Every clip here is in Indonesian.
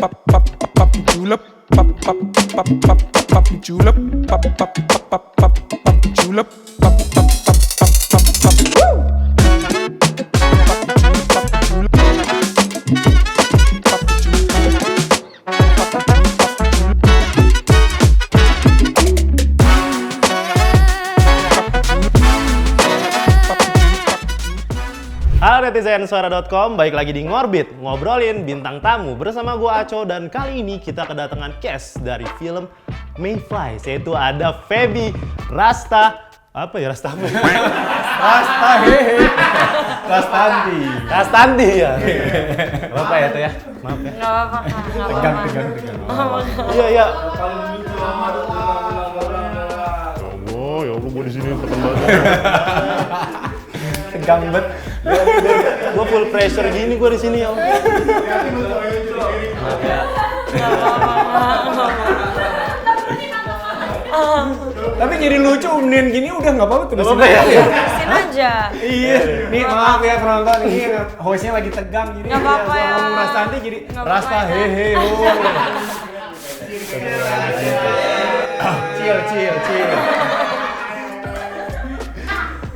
julep, julep, julep. Halo netizen suara.com, baik lagi di Ngorbit, ngobrolin bintang tamu bersama gua Aco, dan kali ini kita kedatangan cast dari film Mayflies, yaitu ada Feby Rasta, apa ya Rasta? Rastanti ya. Apa ya tuh ya? Maaf ya. Nggak apa-apa. Tegang. Iya. Ya Allah, gua di sini ketemu. Tegang banget. Gue full pressure gini gue di sini ya. Tapi jadi lucu umnin gini udah nggak apa-apa tuh. Nggak apa-apa ya? Terusin aja. Iya. Nih maaf ya penonton, ini hostnya lagi tegang jadi. Nggak apa-apa ya. Ngomong Rastanti jadi Nggak apa-apa Rasta ya. hehe. Chill.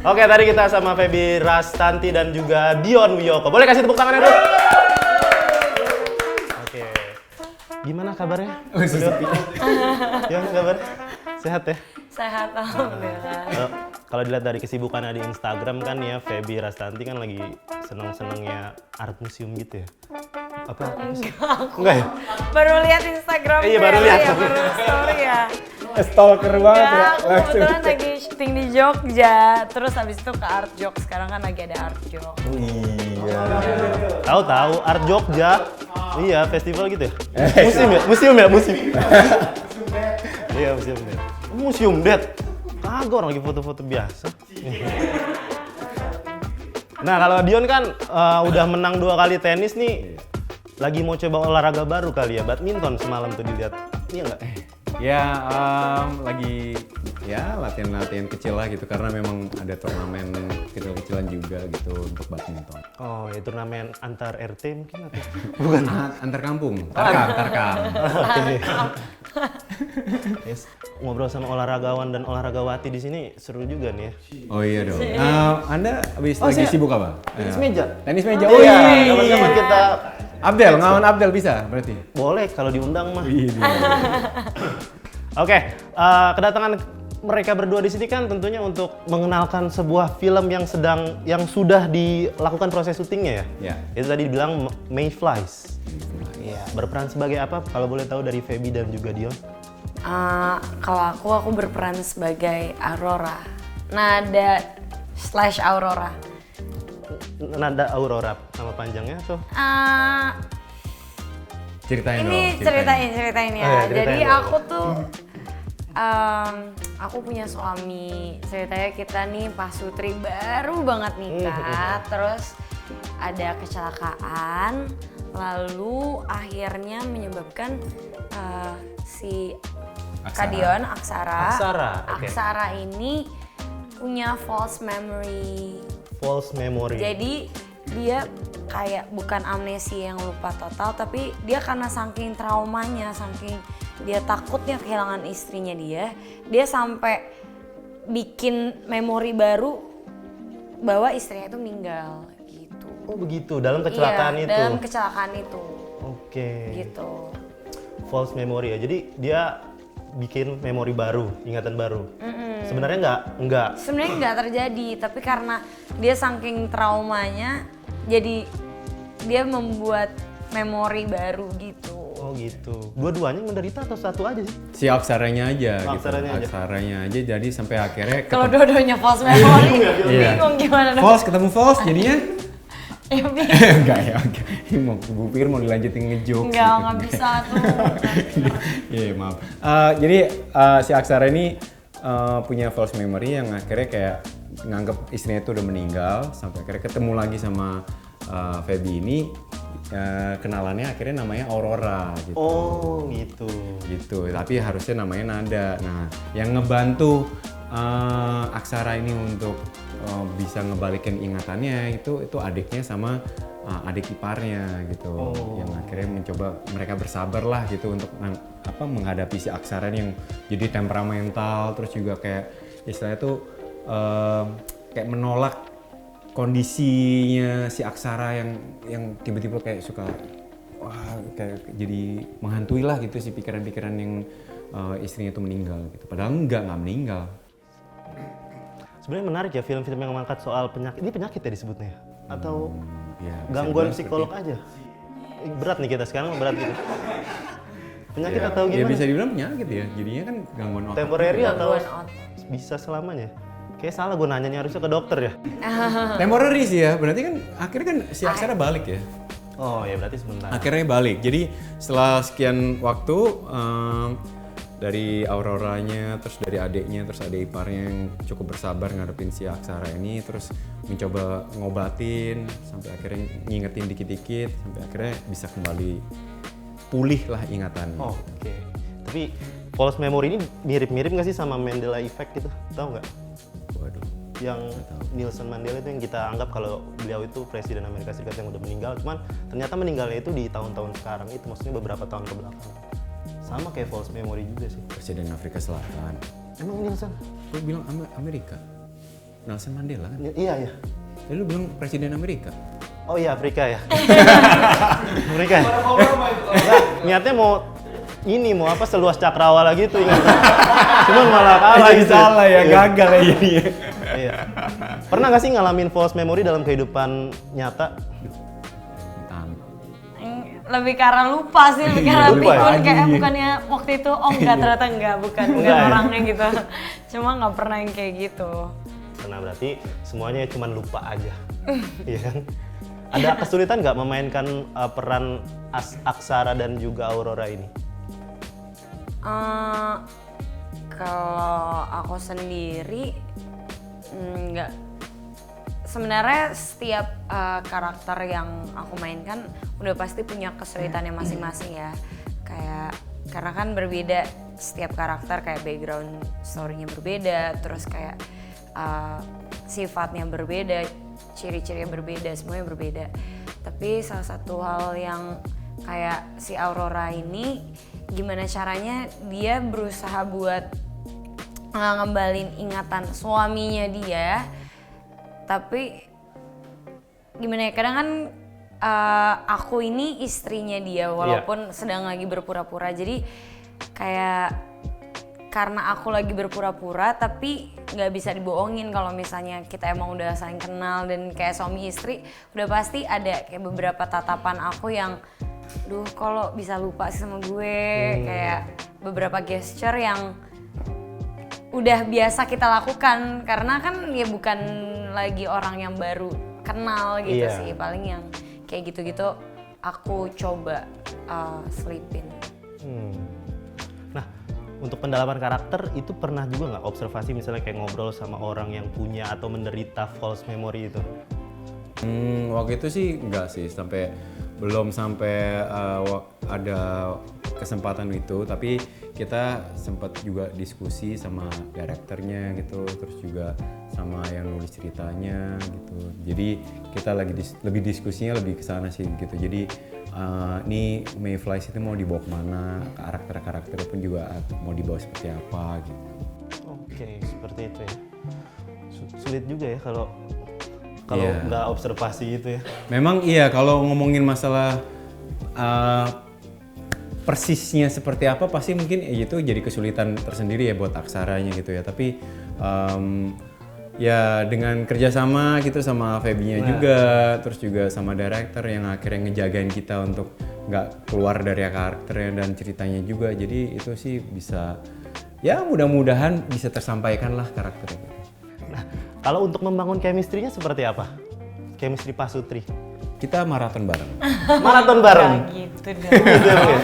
Oke, tadi kita sama Feby Rastanti dan juga Dion Wiyoko. Boleh kasih tepuk tangannya dulu? Oke. Gimana kabarnya? Gimana kabar? Sehat ya? Sehat, alhamdulillah. Kalau dilihat dari kesibukannya di Instagram kan ya, Feby Rastanti kan lagi seneng-senengnya art museum gitu ya? Apa? Enggak ya? Baru lihat Instagram. Iya, baru lihat. Ya, baru story ya. Stalker banget ya. Ya, aku kebetulan lagi syuting di Jogja. Terus habis itu ke Art Jog. Sekarang kan lagi ada Art Jog. Iya. Tahu Art Jogja. Iya, festival gitu ya? Museum ya? Iya, museum deh. Museum deh. Kagak, orang lagi foto-foto biasa. Nah, kalau Dion kan udah menang 2 kali tenis nih. Lagi mau coba olahraga baru kali ya, badminton semalam tuh dilihat. Iya nggak? Ya, lagi ya latihan kecil lah gitu karena memang ada turnamen kecil-kecilan juga gitu untuk badminton. Oh, ya turnamen antar RT mungkin atau? Bukan antar kampung, Tarkam. Oke. Yes. Ngobrol sama olahragawan dan olahragawati di sini seru juga nih ya. Oh iya dong. Anda habis lagi sibuk apa? Tenis meja. Tenis meja. Oh Oh iya, iya. kapan-kapan kita Abdel, ngawan Abdel bisa berarti. boleh kalau diundang mah. Iya. Oke, kedatangan mereka berdua di sini kan tentunya untuk mengenalkan sebuah film yang sudah dilakukan proses syutingnya ya. Ya. Itu tadi dibilang Mayflies. Iya. Berperan sebagai apa? Kalau boleh tahu dari Feby dan juga Dion. Kalau aku berperan sebagai Aurora. Nada / Aurora. Nada Aurora, nama panjangnya tuh. Ceritain Ini dong. ceritain ya. Oh iya, ceritain Jadi dong. aku tuh aku punya suami. Ceritanya kita nih pasutri baru banget nikah. Terus ada kecelakaan, lalu akhirnya menyebabkan si Kadion Aksara. Oke. Aksara ini punya false memory. False memory. Jadi dia kayak bukan amnesia yang lupa total, tapi dia karena saking traumanya, saking dia takutnya kehilangan istrinya dia sampai bikin memori baru bahwa istrinya itu meninggal gitu. Oh begitu, dalam kecelakaan Iya, itu. dalam kecelakaan itu. Oke. Gitu. False memory ya. Jadi dia bikin memori baru, ingatan baru. Sebenarnya enggak. Sebenarnya nggak terjadi, tapi karena dia saking traumanya, jadi dia membuat memori baru gitu. Oh gitu. Dua-duanya menderita atau satu aja sih? Si aksaranya aja gitu. Aksaranya aja. Aksaranya aja jadi sampai akhirnya Kalau dua-duanya false memory, Iya. bingung gimana dong? false ketemu false jadinya Ya, bingung. enggak ya. Ini mau gue pikir mau dilanjutin ngejokes. Nggak bisa tuh. Iya, maaf. Jadi si Aksara ini punya false memory yang akhirnya kayak nganggep istrinya itu udah meninggal, sampai akhirnya ketemu lagi sama Feby ini. Kenalannya akhirnya namanya Aurora gitu. Oh gitu. Gitu, tapi harusnya namanya Nada. Nah, yang ngebantu Aksara ini untuk bisa ngebalikin ingatannya itu adiknya sama adik iparnya gitu, Oh. yang akhirnya mencoba mereka bersabar lah gitu untuk menghadapi si Aksara yang jadi temperamental, terus juga kayak istilahnya tuh kayak menolak kondisinya si Aksara yang tiba-tiba kayak suka wah kayak jadi menghantui lah gitu si pikiran-pikiran yang istrinya itu meninggal gitu. Padahal nggak meninggal. Sebenarnya menarik ya film-film yang mengangkat soal penyakit. Ini penyakit ya disebutnya ya? Atau Ya, bisa gangguan dibilang psikolog seperti aja? Berat nih kita sekarang, berat gitu. Penyakit ya, atau ya gimana? bisa dibilang penyakit ya. Jadinya kan gangguan otak. Temporary atau Gangguan otak. bisa selamanya? Kayak salah gue nanyanya, harusnya ke dokter ya? Temporary sih ya. Berarti kan akhirnya kan si Aksara balik ya. Oh ya berarti sebentar. Akhirnya balik. Jadi setelah sekian waktu dari Auroranya, terus dari adiknya, terus adik iparnya yang cukup bersabar ngadepin si Aksara ini, terus mencoba ngobatin sampai akhirnya ngingetin dikit-dikit sampai akhirnya bisa kembali pulih lah ingatannya. Oh, oke. Tapi false memory ini mirip-mirip nggak sih sama Mandela Effect gitu? Tahu nggak? Waduh. Yang Nelson Mandela itu yang kita anggap kalau beliau itu presiden Amerika Serikat yang udah meninggal, cuman ternyata meninggalnya itu di tahun-tahun sekarang, itu maksudnya beberapa tahun ke belakang. Sama kayak false memory juga sih. Presiden Afrika Selatan. Emang Nelson? Lu bilang Amerika? Nelson Mandela kan? Iya, iya. Lalu lu bilang presiden Amerika? Oh iya, Afrika ya. Amerika ya? Enggak, niatnya mau apa seluas cakrawala gitu ingat. Cuman malah kalah gitu. Salah ya, Iya. gagal ya ini. Iya. Pernah nggak sih ngalamin false memory dalam kehidupan nyata? Lebih karena lupa sih, lebih karena lupa pikun ya? kayak bukannya waktu itu enggak ternyata enggak, bukan Enggak ya? orangnya gitu. Cuma nggak pernah yang kayak gitu. Karena berarti semuanya cuma lupa aja. Iya kan? Ada kesulitan nggak memainkan peran Aksara dan juga Aurora ini? Kalau aku sendiri nggak. Sebenarnya setiap karakter yang aku mainkan udah pasti punya kesulitannya masing-masing ya. Kayak karena kan berbeda setiap karakter, kayak background story-nya berbeda, terus kayak sifatnya berbeda, ciri-cirinya berbeda, semuanya berbeda. Tapi salah satu hal yang kayak si Aurora ini, gimana caranya dia berusaha buat ngembalin ingatan suaminya dia, tapi gimana ya, kadang kan aku ini istrinya dia walaupun sedang lagi berpura-pura, jadi kayak karena aku lagi berpura-pura tapi nggak bisa dibohongin kalau misalnya kita emang udah saling kenal dan kayak suami istri, udah pasti ada kayak beberapa tatapan aku yang duh kalau bisa lupa sih sama gue, kayak beberapa gesture yang udah biasa kita lakukan karena kan ya bukan lagi orang yang baru kenal gitu sih, paling yang kayak gitu-gitu aku coba selipin. Nah, untuk pendalaman karakter itu pernah juga nggak observasi misalnya kayak ngobrol sama orang yang punya atau menderita false memory itu? Waktu itu sih enggak sih, belum sampai ada kesempatan itu, tapi kita sempat juga diskusi sama direkturnya gitu, terus juga sama yang nulis ceritanya gitu. Jadi kita lebih diskusinya lebih ke sana sih gitu. Jadi ini Mayflies itu mau dibawa kemana, karakter-karakternya pun juga mau dibawa seperti apa gitu. Oke, seperti itu ya. Sulit juga ya kalau Iya. nggak observasi gitu ya. Memang iya, kalau ngomongin masalah persisnya seperti apa pasti mungkin itu jadi kesulitan tersendiri ya buat aksaranya gitu ya. Tapi ya dengan kerjasama gitu sama Feby-nya juga, terus juga sama director yang akhirnya ngejagain kita untuk nggak keluar dari karakternya dan ceritanya juga. Jadi itu sih bisa, ya mudah-mudahan bisa tersampaikan lah karakternya. Nah, kalau untuk membangun chemistry-nya seperti apa? Chemistry Pasutri. Kita maraton bareng. Maraton bareng. Gitu dong. Gitu ya.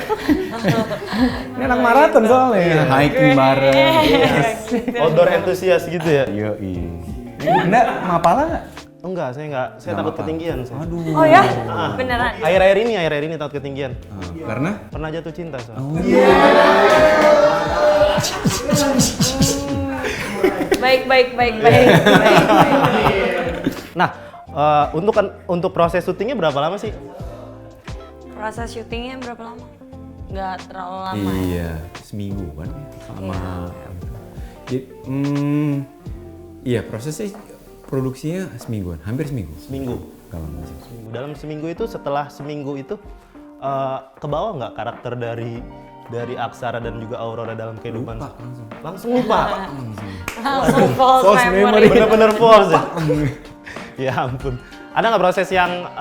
Ini anak maraton soalnya. Hiking bareng. Outdoor enthusiast gitu ya? Yoi. Enggak, mapala nggak? Oh, enggak, saya enggak. Saya takut ketinggian. Saya. Aduh. Oh ya? Beneran? Akhir-akhir ini takut ketinggian. Karena? Pernah jatuh cinta soalnya. Baik. Nah, Untuk proses syutingnya berapa lama sih? Proses syutingnya berapa lama? Nggak terlalu lama ya? Iya, seminggu kan ya, sama. Jadi, iya prosesnya produksinya semingguan, hampir seminggu. Seminggu. Kalau nggak sih. Seminggu. Dalam seminggu itu, setelah seminggu itu kebawa nggak karakter dari Aksara dan juga Aurora dalam kehidupan? Lupa, Langsung lupa. Langsung false memory. Bener-bener false ya. Ya ampun. Ada nggak proses yang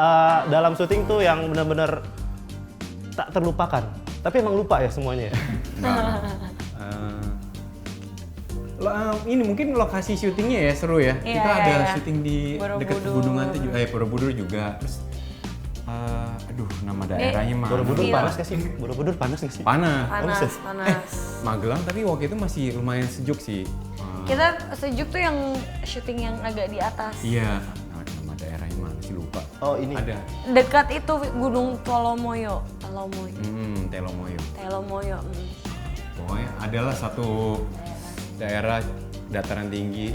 dalam syuting tuh yang bener-bener tak terlupakan? Tapi emang lupa ya semuanya ya? Ini mungkin lokasi syutingnya ya seru ya. Iya, Kita ada iya. syuting di dekat Borobudur. pegunungan tuh juga, Borobudur juga. Terus, aduh nama daerahnya mah Borobudur Iya. panas nggak sih? Borobudur panas nggak sih? panas. Panas. Magelang tapi waktu itu masih lumayan sejuk sih. Kita sejuk tuh yang syuting yang agak di atas. Iya. Nama daerahnya mana sih lupa. Oh ini. Ada. Dekat itu Gunung Telomoyo. Telomoyo. Telomoyo. Pokoknya adalah satu daerah dataran tinggi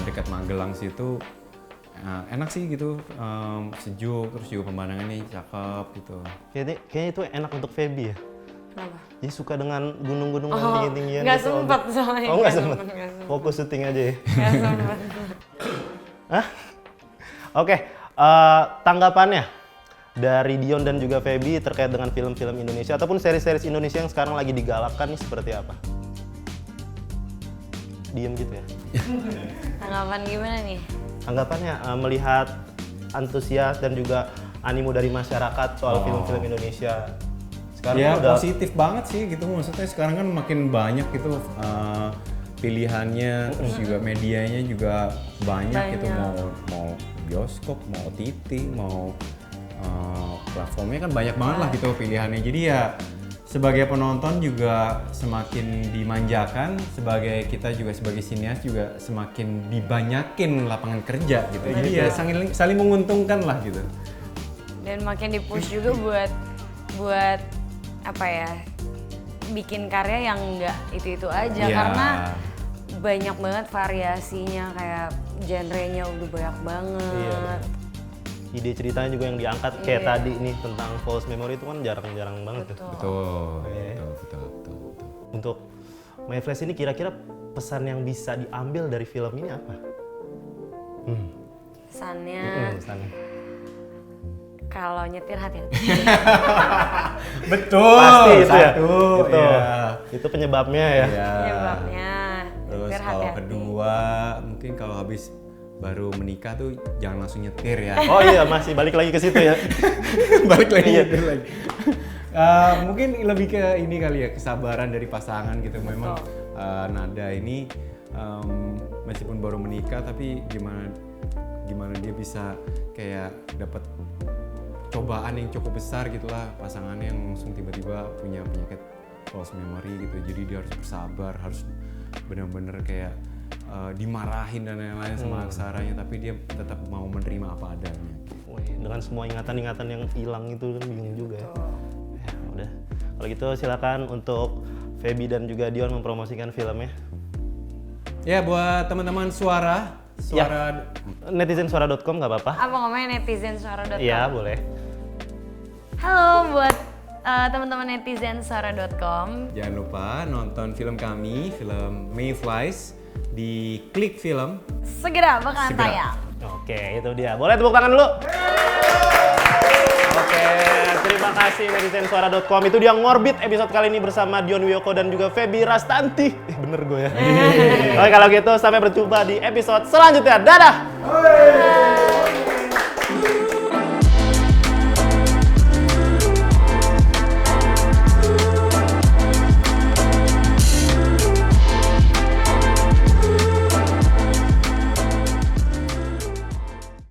dekat Magelang situ. Enak sih gitu, sejuk, terus juga pemandangannya cakep gitu. Kayaknya itu enak untuk Feby ya? Kenapa? Jadi suka dengan gunung-gunungan tinggi-tinggian Nggak gitu. sempet soalnya. Oh nggak Nggak sempet? nggak sempet. Fokus syuting aja ya? Nggak sempet. Hah? Oke, tanggapannya dari Dion dan juga Feby terkait dengan film-film Indonesia ataupun seri-seri Indonesia yang sekarang lagi digalakkan nih seperti apa? Diem gitu ya? Tanggapan gimana nih? Tanggapannya melihat antusias dan juga animo dari masyarakat soal film-film Indonesia. Sekarang Ya udah positif banget sih gitu, maksudnya sekarang kan makin banyak gitu pilihannya, terus juga medianya juga banyak gitu, mau bioskop, mau OTT, mau platformnya kan banyak banget lah gitu pilihannya. Jadi ya sebagai penonton juga semakin dimanjakan, sebagai kita juga sebagai sinias juga semakin dibanyakin lapangan kerja gitu. Jadi ya saling menguntungkan lah gitu. Dan makin di-push juga buat apa ya, bikin karya yang enggak itu-itu aja. Iya. Karena banyak banget variasinya, kayak genrenya udah banyak banget. Iya. Ide ceritanya juga yang diangkat kayak tadi nih tentang false memory itu kan jarang-jarang banget tuh. Betul. Untuk My Flash ini kira-kira pesan yang bisa diambil dari film ini apa? Kesannya Pesannya. kalau nyetir hati-hati. Betul. Pasti itu ya. Satu, Itu. iya. Itu penyebabnya ya. Iya. Penyebabnya Terus nyetir kalau hati-hati. kedua, mungkin kalau habis baru menikah tuh jangan langsung nyetir ya. Oh iya, masih balik lagi ke situ ya. Balik lagi nyetir lagi. Mungkin lebih ke ini kali ya, kesabaran dari pasangan gitu. Memang Nada ini meskipun baru menikah tapi gimana dia bisa kayak dapat cobaan yang cukup besar gitulah, pasangannya yang langsung tiba-tiba punya penyakit false memory gitu. Jadi dia harus bersabar, harus benar-benar kayak dimarahin dan lain-lain sama Aksaranya, tapi dia tetap mau menerima apa adanya. Wih, dengan semua ingatan-ingatan yang hilang itu kan bingung juga ya. Ya udah, kalau gitu silakan untuk Feby dan juga Dion mempromosikan filmnya. Ya buat teman-teman suara Netizensuara.com nggak apa-apa? Apa ngomongnya netizensuara.com? Iya boleh. Halo buat teman-teman netizensuara.com. Jangan lupa nonton film kami, film Mayflies di Klik Film. Segera bakalan tayang. Oke, itu dia. Boleh tepuk tangan dulu? Oke, terima kasih netizensuara.com. Itu dia Ngorbit episode kali ini bersama Dion Wiyoko dan juga Feby Rastanti. Bener gue ya. Oke, kalau gitu sampai berjumpa di episode selanjutnya. Dadah!